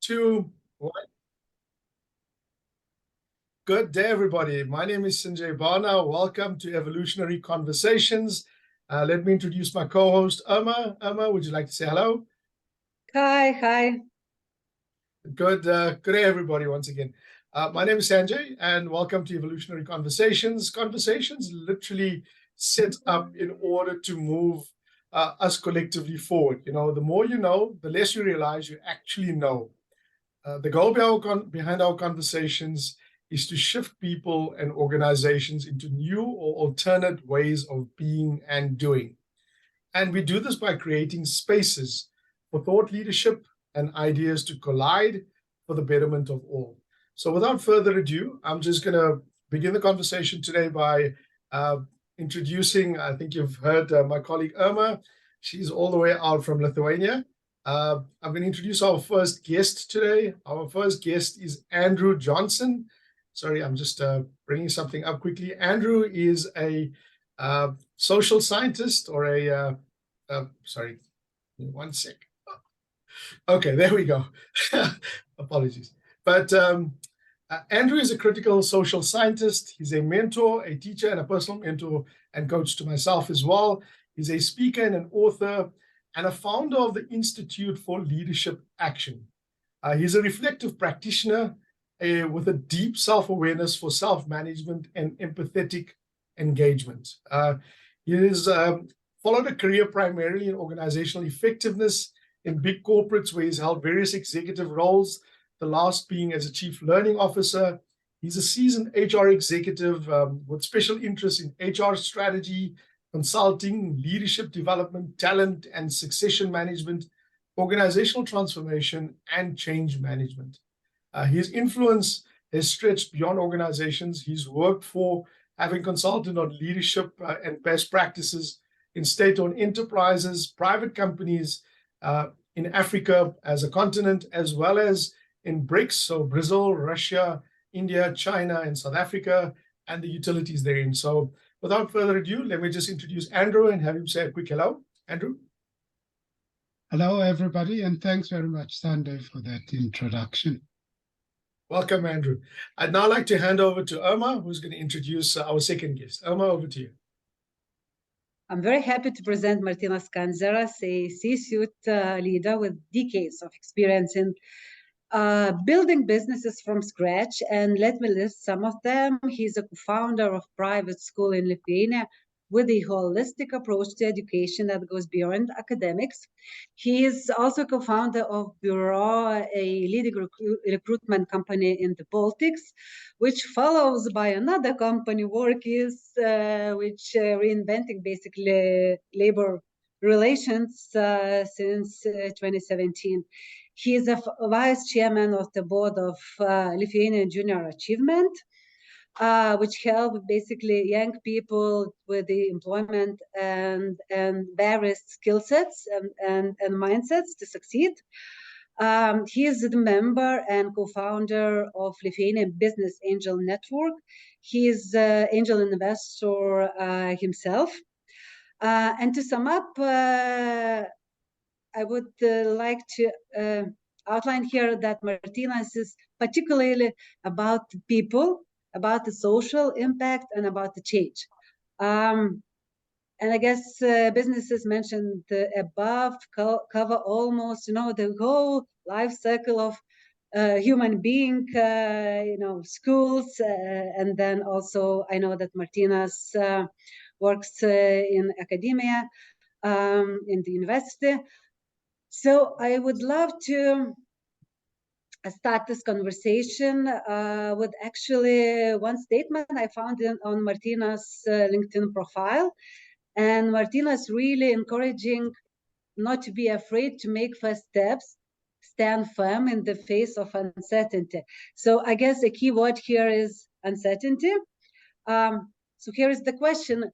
2, 1. Good day, everybody. My name is Sanjay Bana. Welcome to Evolutionary Conversations. Let me introduce my co-host, Irma. Irma, would you like to say hello? Hi. Good day, everybody, once again. My name is Sanjay, and welcome to Evolutionary Conversations. Conversations literally set up in order to move us collectively forward. You know, the more you know, the less you realize you actually know. The goal behind our conversations is to shift people and organizations into new or alternate ways of being and doing. And we do this by creating spaces for thought leadership and ideas to collide for the betterment of all. So without further ado, I'm just going to begin the conversation today by introducing, I think you've heard my colleague Irma. She's all the way out from Lithuania. I'm going to introduce our first guest today. Our first guest is Andrew Johnson. Sorry, I'm just bringing something up quickly. Andrew is a social scientist or sorry, one sec. Okay, there we go. Apologies. But Andrew is a critical social scientist. He's a mentor, a teacher, and a personal mentor and coach to myself as well. He's a speaker and an author and a founder of the Institute for Leadership Action. He's a reflective practitioner with a deep self-awareness for self-management and empathetic engagement. He has followed a career primarily in organizational effectiveness in big corporates where he's held various executive roles, the last being as a chief learning officer. He's a seasoned HR executive with special interest in HR strategy, consulting, leadership development, talent and succession management, organizational transformation, and change management. His influence has stretched beyond organizations he's worked for, having consulted on leadership and best practices in state-owned enterprises, private companies in Africa as a continent, as well as in BRICS, so Brazil, Russia, India, China, and South Africa, and the utilities therein. So without further ado, let me just introduce Andrew and have him say a quick hello. Andrew? Hello, everybody, and thanks very much, Sanjay, for that introduction. Welcome, Andrew. I'd now like to hand over to Irma, who's going to introduce our second guest. Irma, over to you. I'm very happy to present Martynas Kandzeras, a C-suite leader with decades of experience in building businesses from scratch. And let me list some of them. He's a co-founder of private school in Lithuania with a holistic approach to education that goes beyond academics. He is also co-founder of Bureau, a leading recruitment company in the Baltics, which follows by another company, Workis, which reinventing basically labor relations since 2017. He is a vice chairman of the board of Lithuanian Junior Achievement, which help basically young people with the employment and various skill sets and mindsets to succeed. He is the member and co-founder of Lithuanian Business Angel Network. He is an angel investor himself. And to sum up, I would like to outline here that Martynas is particularly about people, about the social impact, and about the change. And I guess businesses mentioned above cover almost, the whole life cycle of human being, schools, and then also I know that Martynas works in academia, in the university. So I would love to start this conversation with actually one statement I found on Martynas' LinkedIn profile. And Martynas really encouraging not to be afraid to make first steps, stand firm in the face of uncertainty. So I guess the key word here is uncertainty. So here is the question: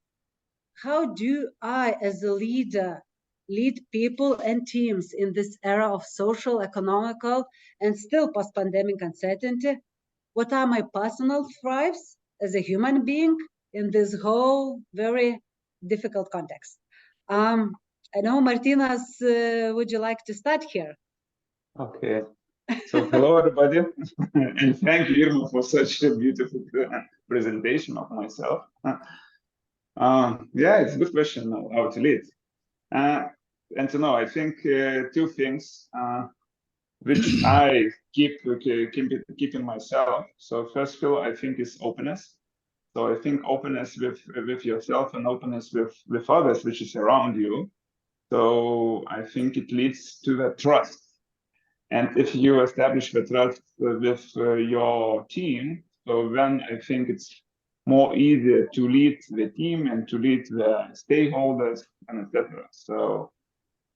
how do I, as a leader, lead people and teams in this era of social, economical, and still post-pandemic uncertainty? What are my personal thrives as a human being in this whole very difficult context? I know, Martynas, would you like to start here? Okay. So hello, everybody, and thank you, Irma, for such a beautiful presentation of myself. Yeah, it's a good question how to lead. And I think two things which I keep in myself. So first of all, I think is openness. So I think openness with yourself and openness with others, which is around you. So I think it leads to the trust. And if you establish the trust with your team, so then I think it's more easier to lead the team and to lead the stakeholders and etc. So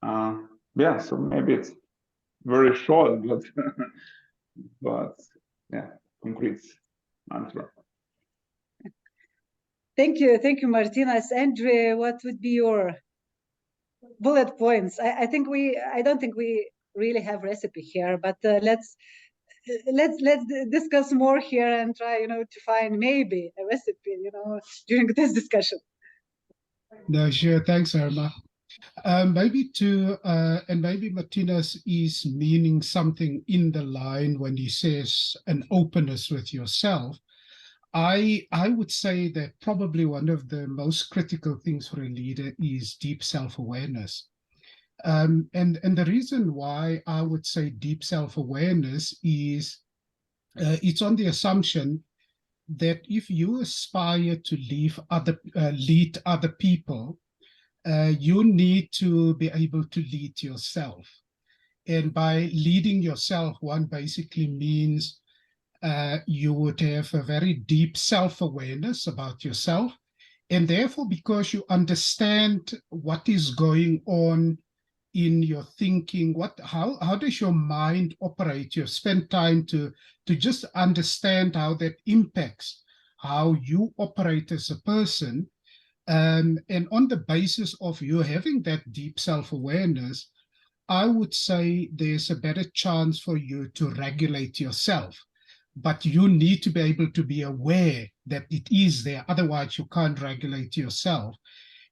yeah, so maybe it's very short, but but yeah, concrete answer. Thank you, Martynas. Andrew, what would be your bullet points? I don't think we really have recipe here, but let's discuss more here and try, to find maybe a recipe, during this discussion. No, sure. Thanks, Irma. Maybe Martynas is meaning something in the line when he says an openness with yourself. I would say that probably one of the most critical things for a leader is deep self-awareness. And the reason why I would say deep self-awareness is it's on the assumption that if you aspire to lead other people, you need to be able to lead yourself. And by leading yourself, one basically means you would have a very deep self-awareness about yourself. And therefore, because you understand what is going on in your thinking, how does your mind operate? You spend time to just understand how that impacts how you operate as a person. And on the basis of you having that deep self-awareness, I would say there's a better chance for you to regulate yourself. But you need to be able to be aware that it is there. Otherwise, you can't regulate yourself.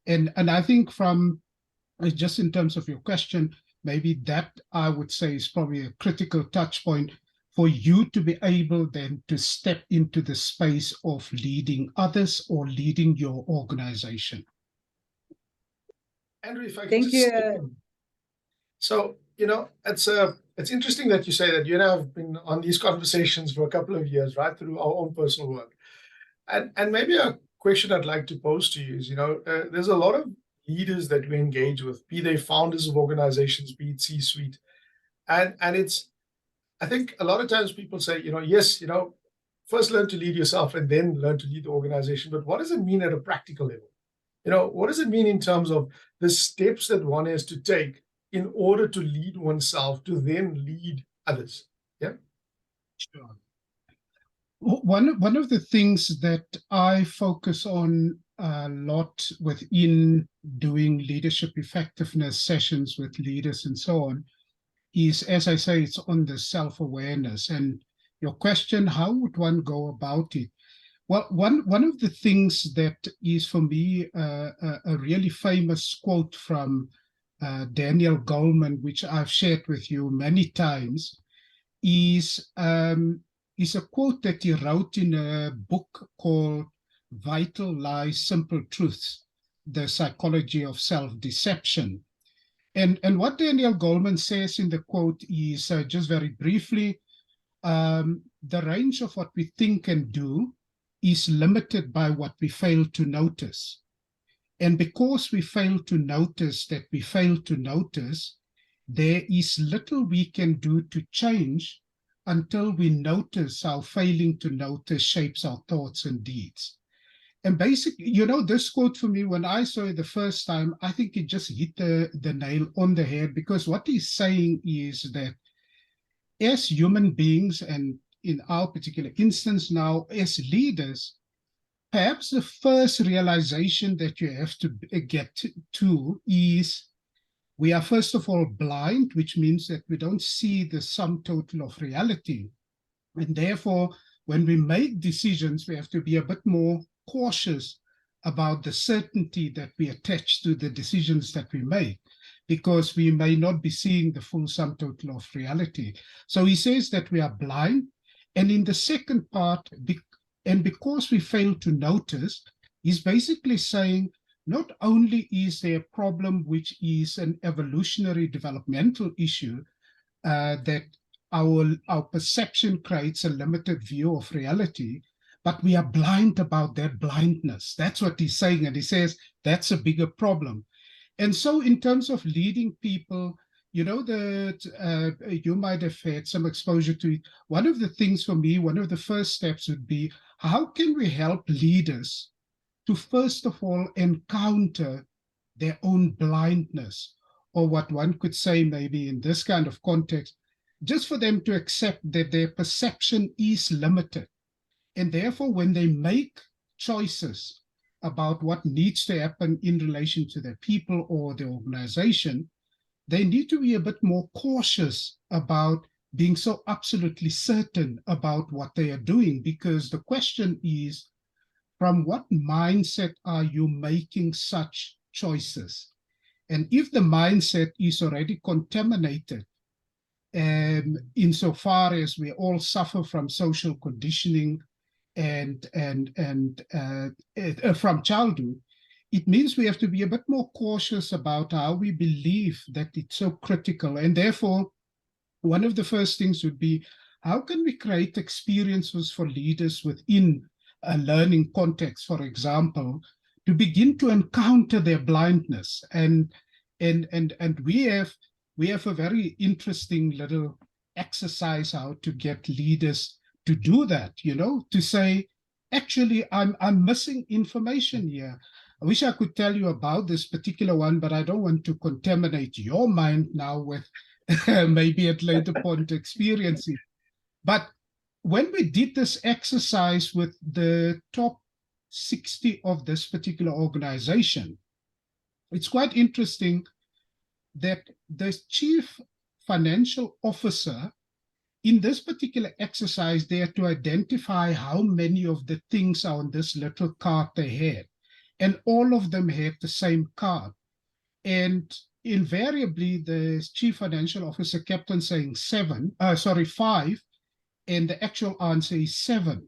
And I think from just in terms of your question, maybe that I would say is probably a critical touch point for you to be able then to step into the space of leading others or leading your organization. Andrew, if I could Thank just you. step in. So, it's interesting that you say that you and I have been on these conversations for a couple of years, right, through our own personal work. And maybe a question I'd like to pose to you is, there's a lot of leaders that we engage with, be they founders of organizations, be it C-suite. And I think a lot of times people say, yes, first learn to lead yourself and then learn to lead the organization. But what does it mean at a practical level? What does it mean in terms of the steps that one has to take in order to lead oneself to then lead others? Yeah. Sure. One of the things that I focus on a lot within doing leadership effectiveness sessions with leaders and so on is, as I say, it's on the self-awareness. And your question, how would one go about it? Well, one of the things that is for me a really famous quote from Daniel Goleman, which I've shared with you many times, is a quote that he wrote in a book called Vital Lies, Simple Truths, The Psychology of Self-Deception. And what Daniel Goleman says in the quote is, just very briefly, the range of what we think and do is limited by what we fail to notice. And because we fail to notice that we fail to notice, there is little we can do to change until we notice how failing to notice shapes our thoughts and deeds. And basically, this quote for me, when I saw it the first time, I think it just hit the nail on the head, because what he's saying is that as human beings, and in our particular instance now as leaders, perhaps the first realization that you have to get to is we are first of all blind, which means that we don't see the sum total of reality. And therefore, when we make decisions, we have to be a bit more cautious about the certainty that we attach to the decisions that we make. because we may not be seeing the full sum total of reality. So he says that we are blind. And in the second part, and because we fail to notice, he's basically saying not only is there a problem which is an evolutionary developmental issue, that our perception creates a limited view of reality, but we are blind about that blindness. That's what he's saying. And he says that's a bigger problem. And so in terms of leading people, you know, that you might have had some exposure to it. One of the things for me, one of the first steps would be, how can we help leaders to first of all encounter their own blindness, or what one could say maybe in this kind of context, just for them to accept that their perception is limited. And therefore, when they make choices about what needs to happen in relation to their people or their organization, they need to be a bit more cautious about being so absolutely certain about what they are doing, because the question is, from what mindset are you making such choices? And if the mindset is already contaminated, insofar as we all suffer from social conditioning and from childhood, it means we have to be a bit more cautious about how we believe that it's so critical. And therefore, one of the first things would be, how can we create experiences for leaders within a learning context, for example, to begin to encounter their blindness? And we have a very interesting little exercise how to get leaders to do that, you know, to say, actually, I'm missing information here. I wish I could tell you about this particular one, but I don't want to contaminate your mind now with maybe at later point experiencing. But when we did this exercise with the top 60 of this particular organization, it's quite interesting that the chief financial officer in this particular exercise, they had to identify how many of the things are on this little card they had. And all of them had the same card. And invariably, the chief financial officer kept on saying 5, and the actual answer is 7.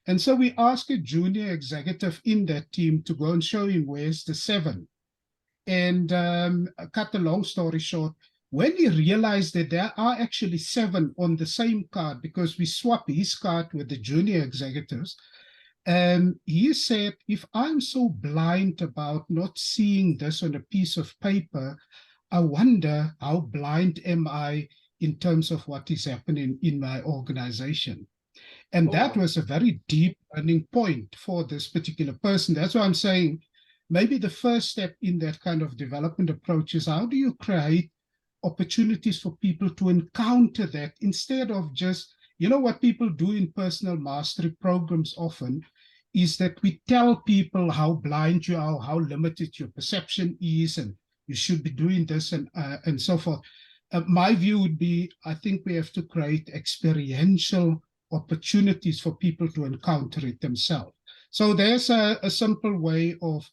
And so we asked a junior executive in that team to go and show him where's the 7. And cut the long story short, when he realized that there are actually 7 on the same card, because we swap his card with the junior executives, he said, if I'm so blind about not seeing this on a piece of paper, I wonder how blind am I in terms of what is happening in my organization. And that was a very deep learning point for this particular person. That's why I'm saying maybe the first step in that kind of development approach is, how do you create opportunities for people to encounter that, instead of just, you know, what people do in personal mastery programs often is that we tell people how blind you are, how limited your perception is, and you should be doing this and so forth. My view would be, I think we have to create experiential opportunities for people to encounter it themselves. So there's a simple way of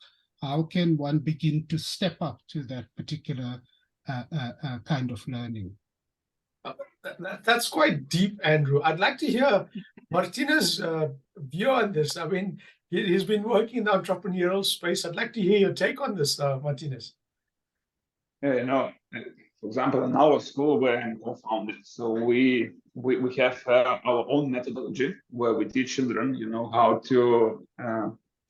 how can one begin to step up to that particular kind of learning. That's quite deep, Andrew. I'd like to hear Martynas' view on this. I mean, he's been working in the entrepreneurial space. I'd like to hear your take on this, Martynas. Yeah, you know, for example, in our school where I'm co-founded, so we have our own methodology where we teach children, you know, how to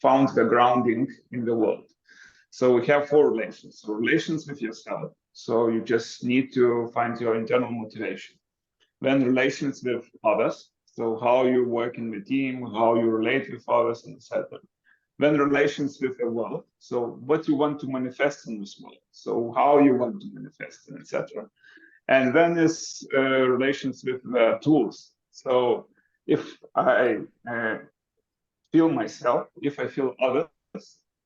found the grounding in the world. So we have 4 relations. So relations with yourself. So you just need to find your internal motivation. Then relations with others. So how you work in the team, how you relate with others, and etc. Then relations with the world. So what you want to manifest in this world. So how you want to manifest, and etc. And then is relations with tools. So if I feel myself, if I feel others,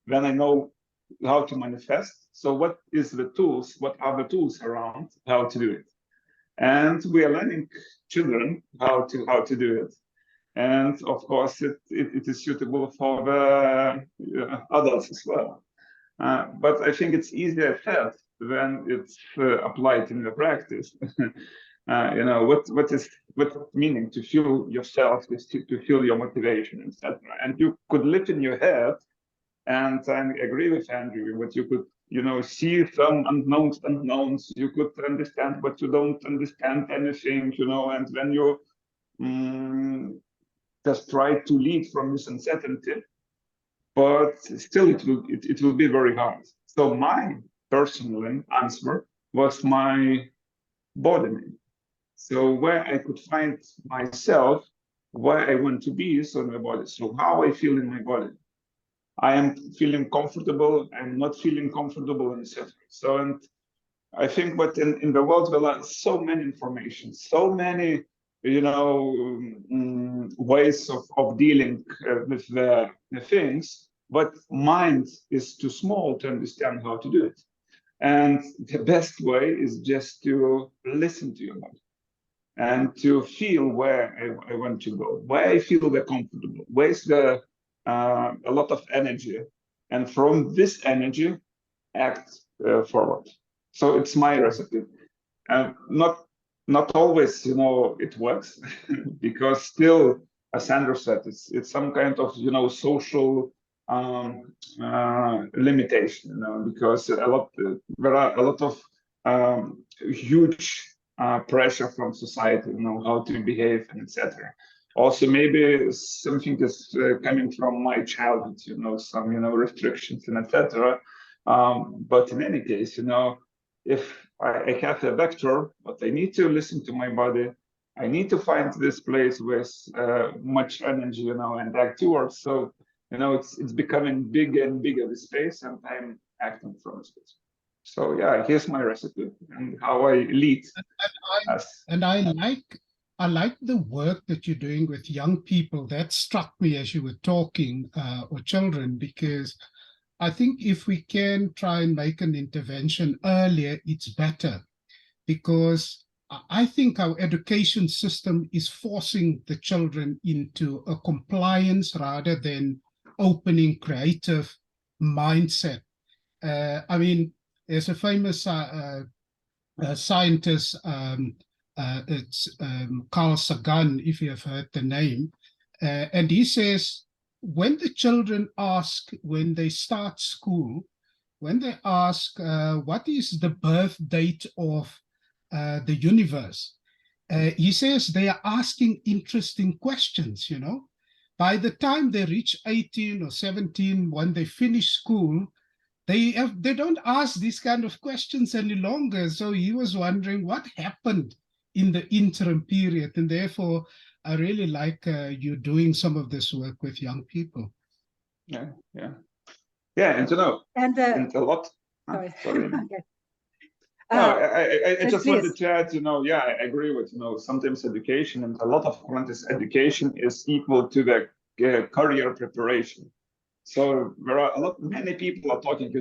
then I know how to manifest. So what is the tools? What are the tools around how to do it? And we are learning children how to do it. And of course, it is suitable for the adults as well. But I think it's easier said when it's applied in the practice. What meaning to feel yourself, to feel your motivation, etc. And you could live in your head, and I agree with Andrew, what you could, see some unknowns, you could understand, but you don't understand anything, and when you just try to lead from this uncertainty, but still it will be very hard. So my personal answer was my body. So where I could find myself, where I want to be, so in my body. So how I feel in my body. I am feeling comfortable, I'm not feeling comfortable, and etc. So, and I think, but in the world there are so many information, so many, ways of dealing with the things, but mind is too small to understand how to do it. And the best way is just to listen to your body and to feel where I want to go, where I feel the comfortable, where's the a lot of energy, and from this energy act forward. So it's my recipe, and not always, it works because still, as Andrew said, it's some kind of social limitation, because there are a lot of huge pressure from society, how to behave and etc. Also, maybe something is coming from my childhood, some restrictions and etc. But in any case, if I have a vector, but I need to listen to my body, I need to find this place with much energy, and act towards. So, it's becoming bigger and bigger, the space, and I'm acting from the space. So yeah, here's my recipe and how I lead. And I like the work that you're doing with young people. That struck me as you were talking, or children, because I think if we can try and make an intervention earlier, it's better, because I think our education system is forcing the children into a compliance rather than opening creative mindset. I mean, there's a famous scientist, it's Carl Sagan, if you have heard the name, and he says, when the children ask, when they start school, when they ask, what is the birth date of the universe? He says they are asking interesting questions, By the time they reach 18 or 17, when they finish school, they don't ask these kind of questions any longer. So he was wondering what happened in the interim period. And therefore, I really like you doing some of this work with young people. Yeah, and and a lot. Sorry. Okay. No, I just wanted to add, I agree with, sometimes education, and a lot of times education is equal to the career preparation. So there are many people are talking,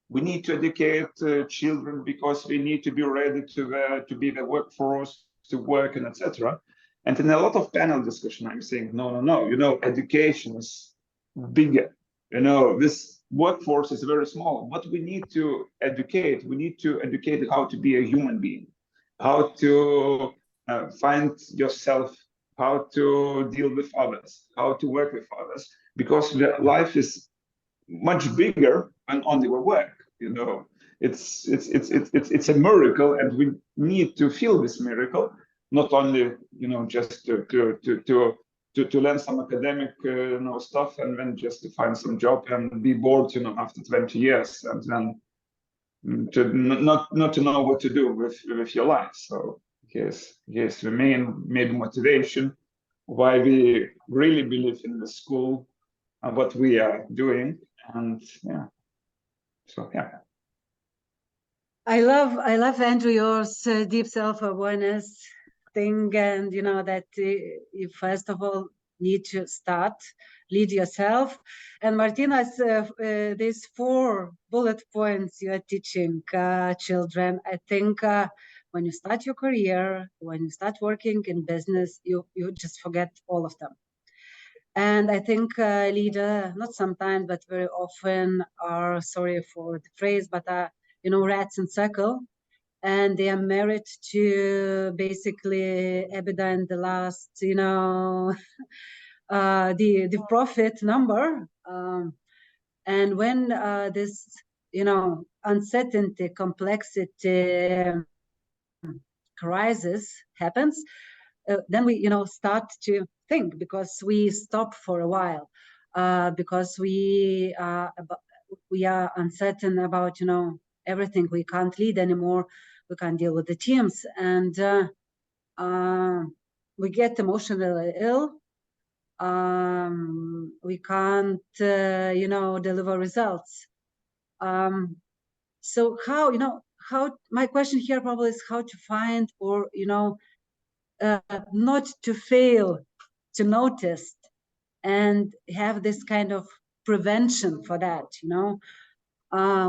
we need to educate children because we need to be ready to be the workforce, to work, and etc. And in a lot of panel discussion, I'm saying, no, education is bigger. This workforce is very small. What we need to educate, how to be a human being, how to find yourself, how to deal with others, how to work with others, because life is much bigger than only work. It's a miracle, and we need to feel this miracle, not only just to learn some academic stuff, and then just to find some job and be bored after 20 years, and then to not to know what to do with your life. So yes, the main motivation why we really believe in the school and what we are doing. And I love Andrew, your deep self-awareness thing, and that you first of all need to lead yourself. And Martynas, these 4 bullet points you are teaching children, I think when you start your career, when you start working in business, you just forget all of them. And I think leader, not sometimes, but very often are, sorry for the phrase, but rats in circle, and they are married to basically EBITDA in the last, the profit number. And when this, uncertainty, complexity, crisis happens, then we, start to think, because we stop for a while, because we are uncertain about, everything. We can't lead anymore. We can't deal with the teams, and we get emotionally ill. We can't, deliver results. So how, my question here probably is how to find, or, not to fail to notice and have this kind of prevention for that,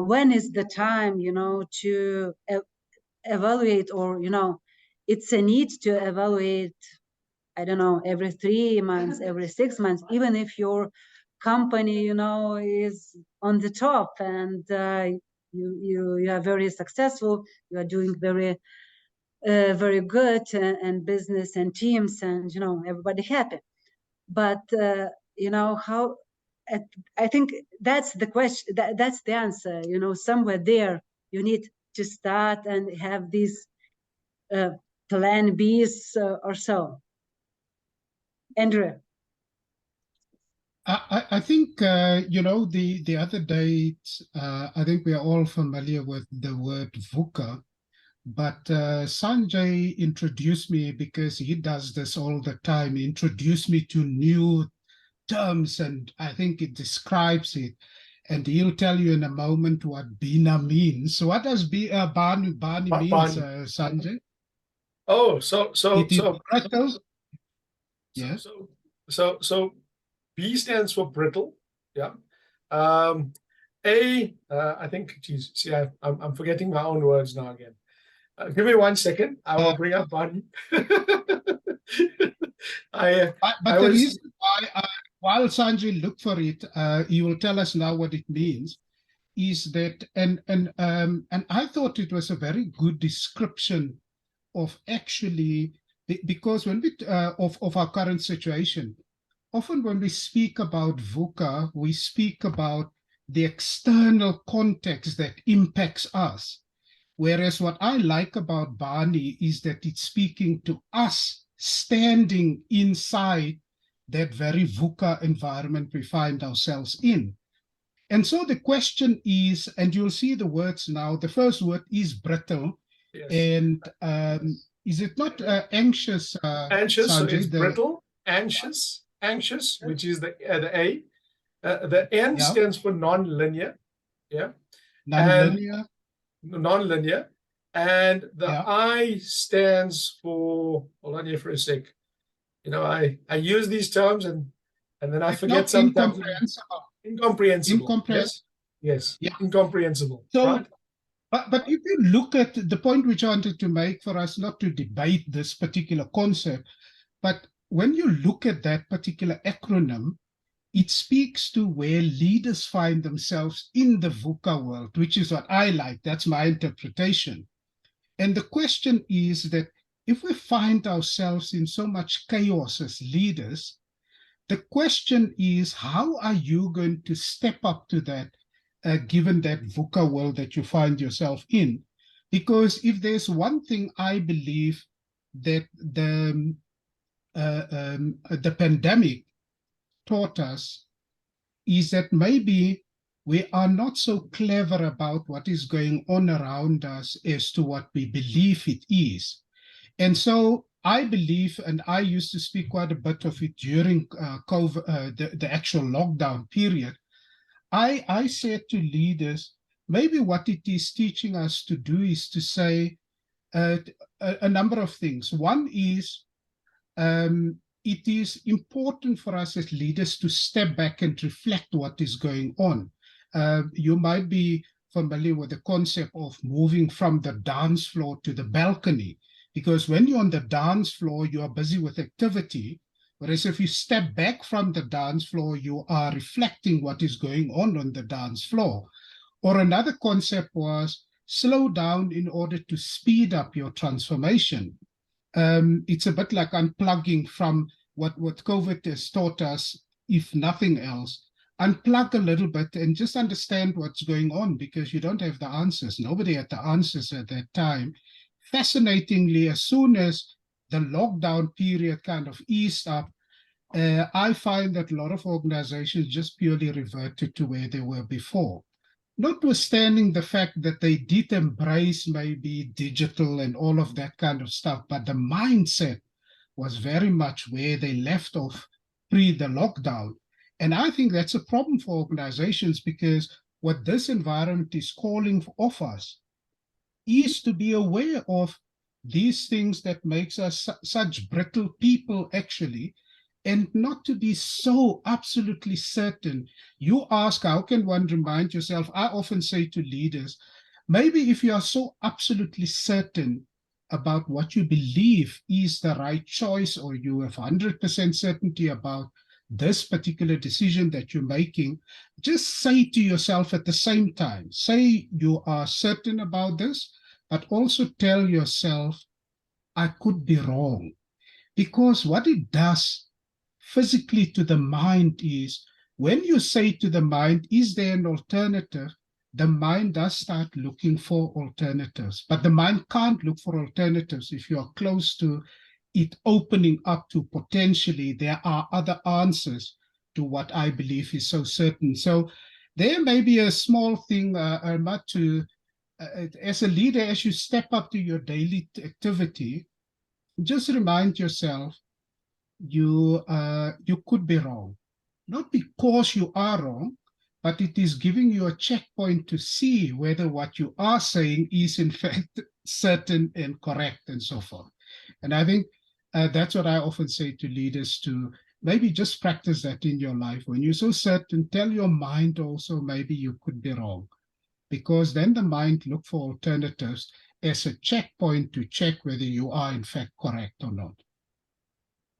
when is the time, to evaluate, or, it's a need to evaluate, I don't know, every 3 months, every 6 months, even if your company, is on the top, and you are very successful, you are doing very good, and business and teams, and everybody happy. But how? I think that's the question. That's the answer. Somewhere there you need to start and have these plan Bs or so. Andrew. I think, the other day, I think we are all familiar with the word VUCA, but Sanjay introduced me, because he does this all the time. He introduced me to new terms, and I think it describes it. And he'll tell you in a moment what BINA means. So what does BANI means, Sanjay? Oh, Brittle. Yes. So B stands for brittle. Yeah. I think, geez, see, I'm forgetting my own words now again. Give me 1 second. I will bring up BANI. The reason why, while Sanjay looked for it, he will tell us now what it means, is that, and I thought it was a very good description of actually, because when we of our current situation, often when we speak about VUCA, we speak about the external context that impacts us. Whereas what I like about BANI is that it's speaking to us standing inside that very VUCA environment we find ourselves in. And so the question is, and you'll see the words now, the first word is brittle. Yes. And is it not anxious? Anxious, Sanjay, so it's brittle, anxious, which is the A. The N stands for non-linear. Yeah. Non-linear. Non-linear. And the I stands for, hold on here for a sec. I use these terms and then I forget sometimes. Incomprehensible. Yes. Yeah. Incomprehensible. So, right? But if you look at the point which I wanted to make, for us not to debate this particular concept, but when you look at that particular acronym, it speaks to where leaders find themselves in the VUCA world, which is what I like. That's my interpretation. And the question is that if we find ourselves in so much chaos as leaders, the question is, how are you going to step up to that, given that VUCA world that you find yourself in? Because if there's one thing I believe that the pandemic taught us, is that maybe we are not so clever about what is going on around us as to what we believe it is. And so I believe, and I used to speak quite a bit of it during COVID, the actual lockdown period, I said to leaders, maybe what it is teaching us to do is to say a number of things. One is, it is important for us as leaders to step back and reflect what is going on. You might be familiar with the concept of moving from the dance floor to the balcony, because when you're on the dance floor, you are busy with activity. Whereas if you step back from the dance floor, you are reflecting what is going on the dance floor. Or another concept was, slow down in order to speed up your transformation. It's a bit like unplugging from what COVID has taught us, if nothing else. Unplug a little bit and just understand what's going on, because you don't have the answers. Nobody had the answers at that time. Fascinatingly, as soon as the lockdown period kind of eased up, I find that a lot of organizations just purely reverted to where they were before. Notwithstanding the fact that they did embrace maybe digital and all of that kind of stuff, but the mindset was very much where they left off pre the lockdown. And I think that's a problem for organizations, because what this environment is calling of us is to be aware of these things that makes us such brittle people, actually, and not to be so absolutely certain. You ask, how can one remind yourself? I often say to leaders, maybe if you are so absolutely certain about what you believe is the right choice, or you have 100% certainty about this particular decision that you're making, just say to yourself at the same time, say you are certain about this, but also tell yourself, I could be wrong. Because what it does physically to the mind is, when you say to the mind, is there an alternative? The mind does start looking for alternatives, but the mind can't look for alternatives if you are close to it opening up to potentially there are other answers to what I believe is so certain. So there may be a small thing, Irma, to as a leader, as you step up to your daily activity, just remind yourself, you could be wrong. Not because you are wrong, but it is giving you a checkpoint to see whether what you are saying is in fact certain and correct and so forth. And I think that's what I often say to leaders, to maybe just practice that in your life. When you're so certain, tell your mind also maybe you could be wrong, because then the mind look for alternatives as a checkpoint to check whether you are in fact correct or not.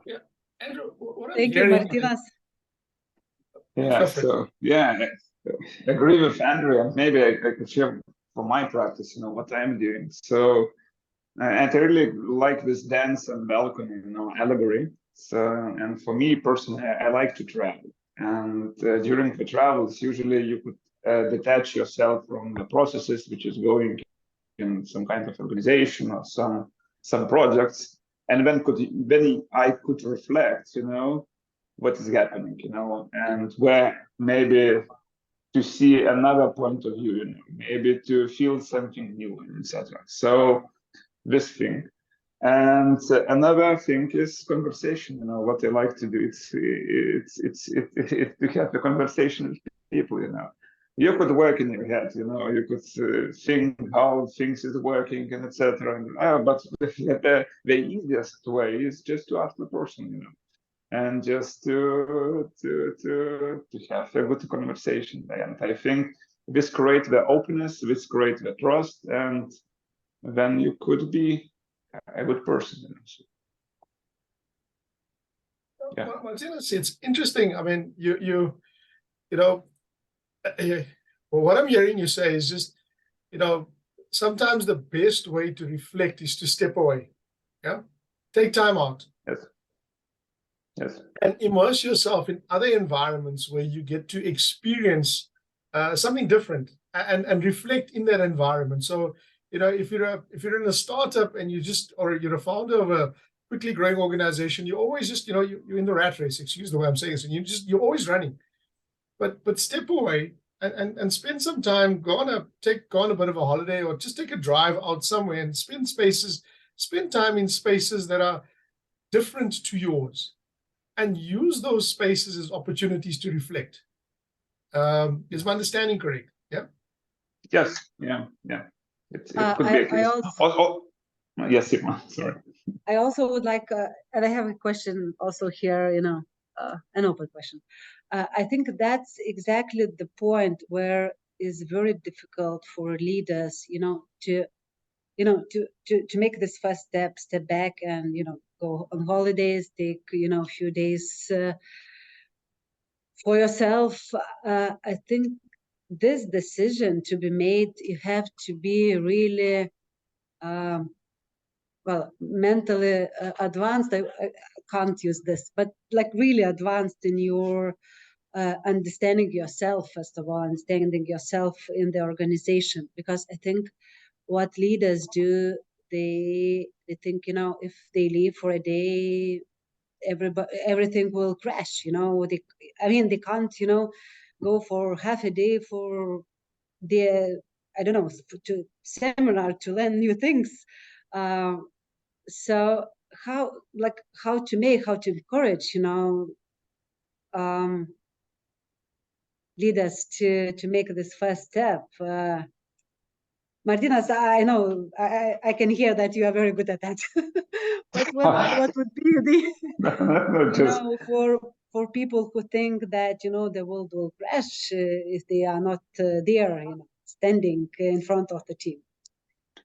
Yeah, Andrew, what I'm Thank you, hearing, Martynas. Yeah, so yeah, I agree with Andrew, and maybe I could share from my practice, what I'm doing. So I really like this dance and balcony, allegory. So, and for me personally, I like to travel, and during the travels, usually you could detach yourself from the processes which is going in some kind of organization or some projects, and then I could reflect, what is happening, and where maybe to see another point of view, maybe to feel something new, etc. So this thing. And another thing is conversation. What I like to do, it's to have a conversation with people. You could work in your head. You could think how things is working and etc. But the easiest way is just to ask the person. And just to have a good conversation. And I think this creates the openness, this creates the trust, and then you could be a good person. Yeah. Martynas, it's interesting. I mean, well, what I'm hearing you say is just, sometimes the best way to reflect is to step away. Yeah, take time out. Yes. And immerse yourself in other environments where you get to experience something different and reflect in that environment. So, if you're in a startup and or you're a founder of a quickly growing organization, you always just, you're in the rat race, excuse the way I'm saying this, and you're always running. But step away and spend some time, go on a bit of a holiday, or just take a drive out somewhere and spend time in spaces that are different to yours, and use those spaces as opportunities to reflect. Is my understanding correct? Yeah. Yes. Yeah. It could be a case. Yes, Sigma. Sorry. I also would like, and I have a question also here. An open question. I think that's exactly the point where it's very difficult for leaders, to make this first step back and go on holidays, take a few days for yourself. I think this decision to be made, you have to be really, well, mentally advanced. I can't use this, but like really advanced in your understanding yourself, first of all, understanding yourself in the organization. Because I think what leaders do, they think, you know, if they leave for a day, everything will crash, you know. I mean, they can't, you know, go for half a day for the, I don't know, to seminar to learn new things. So how to encourage, you know, leaders to make this first step. Martynas, I know, I can hear that you are very good at that. But what would be the, you know, for people who think that, you know, the world will crash if they are not there, you know, standing in front of the team?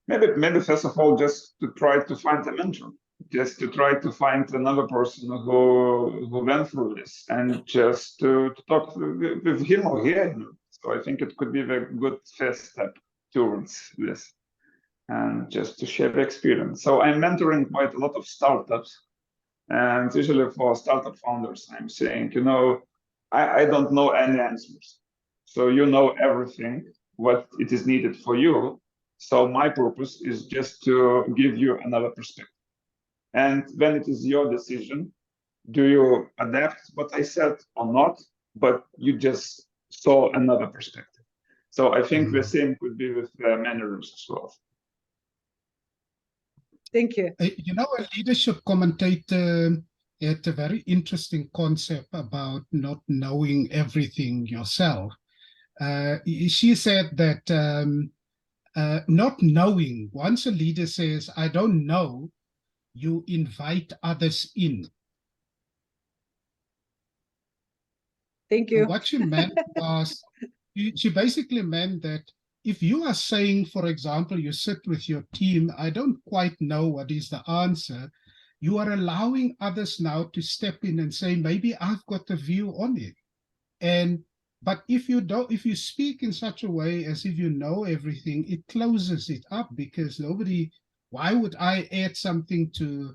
Maybe first of all, just to try to find a mentor, just to try to find another person who went through this, and just to talk with him or her. So I think it could be a good first step towards this, and just to share the experience. So I'm mentoring quite a lot of startups, and usually for startup founders, I'm saying, you know, I don't know any answers. So you know everything, what it is needed for you. So my purpose is just to give you another perspective. And when it is your decision, do you adapt what I said or not? But you just saw another perspective. So I think the same could be with managers as well. Thank you. You know, a leadership commentator had a very interesting concept about not knowing everything yourself. She said that not knowing, once a leader says, I don't know, you invite others in. Thank you. What she meant was, she basically meant that if you are saying, for example, you sit with your team, I don't quite know what is the answer, you are allowing others now to step in and say, maybe I've got a view on it. But if you speak in such a way as if you know everything, it closes it up, because why would I add something to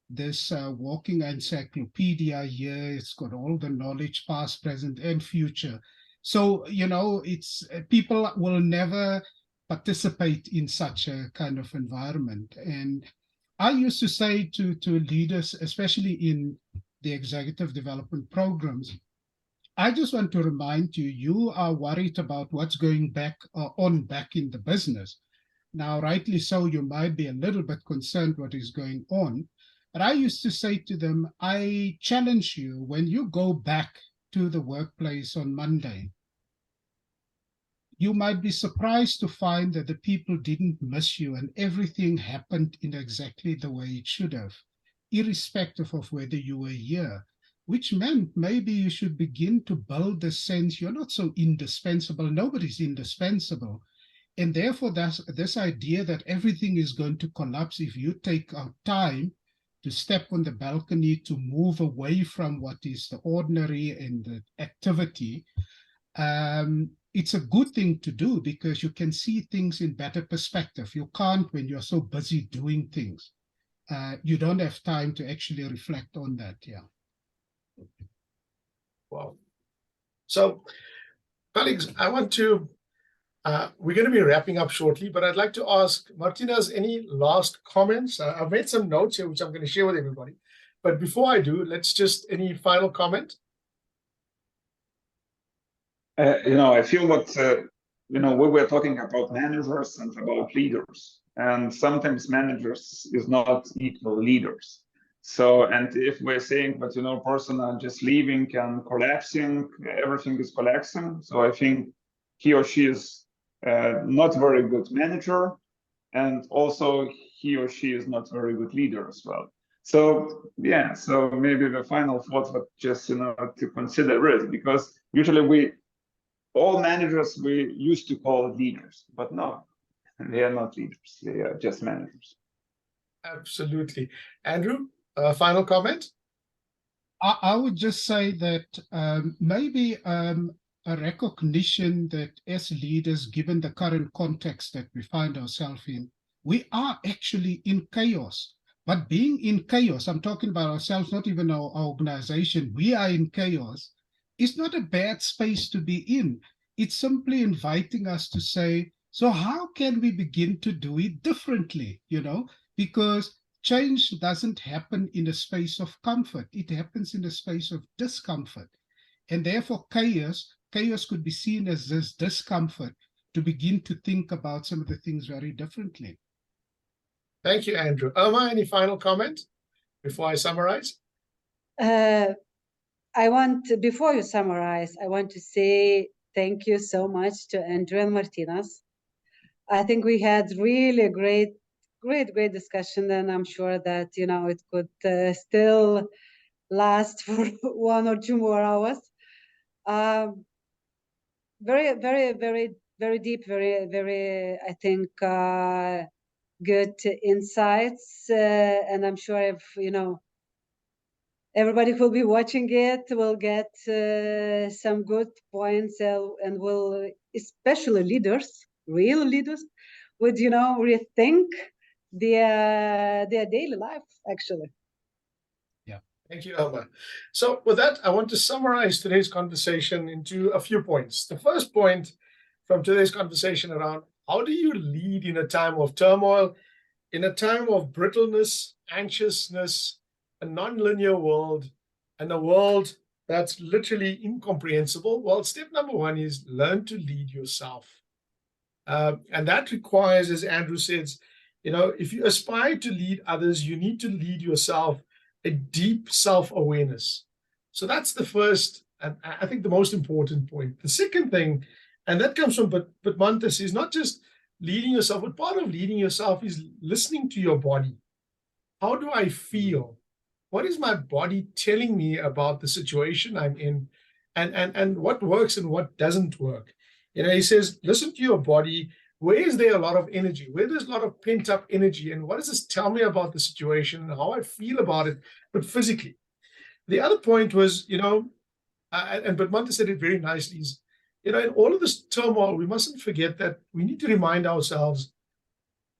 this walking encyclopedia here? It's got all the knowledge, past, present, and future. So, you know, people will never participate in such a kind of environment. And I used to say to leaders, especially in the executive development programs, I just want to remind you, you are worried about what's going on back in the business. Now, rightly so, you might be a little bit concerned what is going on. But I used to say to them, I challenge you, when you go back to the workplace on Monday, you might be surprised to find that the people didn't miss you and everything happened in exactly the way it should have, irrespective of whether you were here. Which meant maybe you should begin to build the sense you're not so indispensable. Nobody's indispensable. And therefore, this idea that everything is going to collapse if you take out time to step on the balcony, to move away from what is the ordinary and the activity, it's a good thing to do, because you can see things in better perspective. You can't when you're so busy doing things. You don't have time to actually reflect on that, yeah. Wow. So, colleagues, I want to, we're going to be wrapping up shortly, but I'd like to ask Martynas any last comments. I've made some notes here, which I'm going to share with everybody. But before I do, any final comment? You know, I feel what, you know, we were talking about managers and about leaders, and sometimes managers is not equal leaders. So, and if we're saying that, you know, person are just leaving and collapsing, everything is collapsing. So I think he or she is not very good manager, and also he or she is not very good leader as well. So yeah, so maybe the final thought was just, you know, to consider it, because usually all managers we used to call leaders, but no, they are not leaders, they are just managers. Absolutely. Andrew, final comment? I would just say that maybe a recognition that as leaders, given the current context that we find ourselves in, we are actually in chaos. But being in chaos, I'm talking about ourselves, not even our organization, we are in chaos, is not a bad space to be in. It's simply inviting us to say, so how can we begin to do it differently, Because change doesn't happen in a space of comfort. It happens in a space of discomfort. And therefore, chaos could be seen as this discomfort to begin to think about some of the things very differently. Thank you, Andrew. Irma, any final comment before I summarize? Before you summarize, I want to say thank you so much to Andrew and Martynas. I think we had really a great discussion, and I'm sure that, it could still last for 1 or 2 more hours. Very, very, very, very deep, very, very, I think, good insights. And I'm sure if, everybody who will be watching it will get some good points, and will, especially leaders, real leaders, would, rethink their daily life, actually. Thank you, Irma. So with that, I want to summarize today's conversation into a few points. The first point from today's conversation around how do you lead in a time of turmoil, in a time of brittleness, anxiousness, a non-linear world, and a world that's literally incomprehensible? Well, step number 1 is learn to lead yourself. And that requires, as Andrew says, if you aspire to lead others, you need to lead yourself, a deep self-awareness. So that's the first, and I think the most important point. The second thing, and that comes from Martynas, is not just leading yourself, but part of leading yourself is listening to your body. How do I feel? What is my body telling me about the situation I'm in, and what works and what doesn't work? He says, listen to your body. Where is there a lot of energy? Where there's a lot of pent-up energy? And what does this tell me about the situation and how I feel about it, but physically? The other point was, but Martynas said it very nicely, is, in all of this turmoil, we mustn't forget that we need to remind ourselves.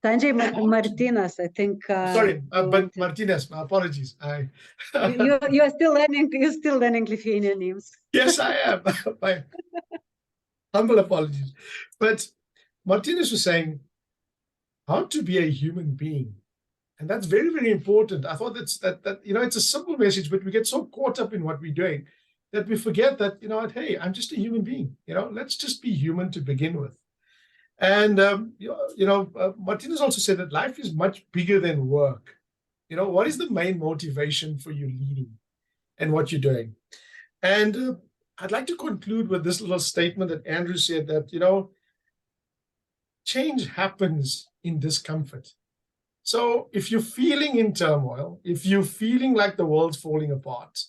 Sanjay, Martynas, I think. Sorry, but Martynas, my apologies. You are still learning. You're still learning Lithuanian names. Yes, I am. My humble apologies. But Martynas was saying how to be a human being. And that's very, very important. I thought that it's a simple message, but we get so caught up in what we're doing that we forget that, hey, I'm just a human being. Let's just be human to begin with. And, Martynas also said that life is much bigger than work. What is the main motivation for you leading and what you're doing? And I'd like to conclude with this little statement that Andrew said that, change happens in discomfort. So if you're feeling in turmoil, if you're feeling like the world's falling apart,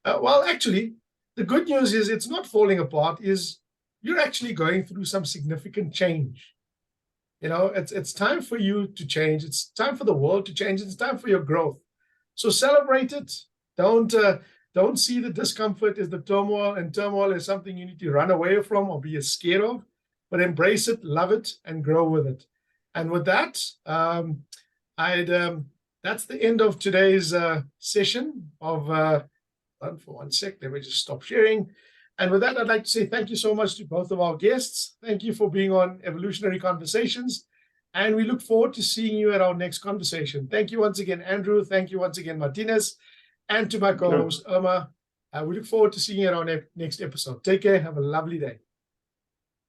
well, actually, the good news is it's not falling apart, is you're actually going through some significant change. It's time for you to change. It's time for the world to change. It's time for your growth. So celebrate it. Don't see the discomfort as the turmoil, and turmoil is something you need to run away from or be scared of, but embrace it, love it, and grow with it. And with that, that's the end of today's session of, for 1 sec, let me just stop sharing. And with that, I'd like to say thank you so much to both of our guests. Thank you for being on Evolutionary Conversations. And we look forward to seeing you at our next conversation. Thank you once again, Andrew. Thank you once again, Martynas. And to my co-host, Irma. We look forward to seeing you at our next episode. Take care. Have a lovely day.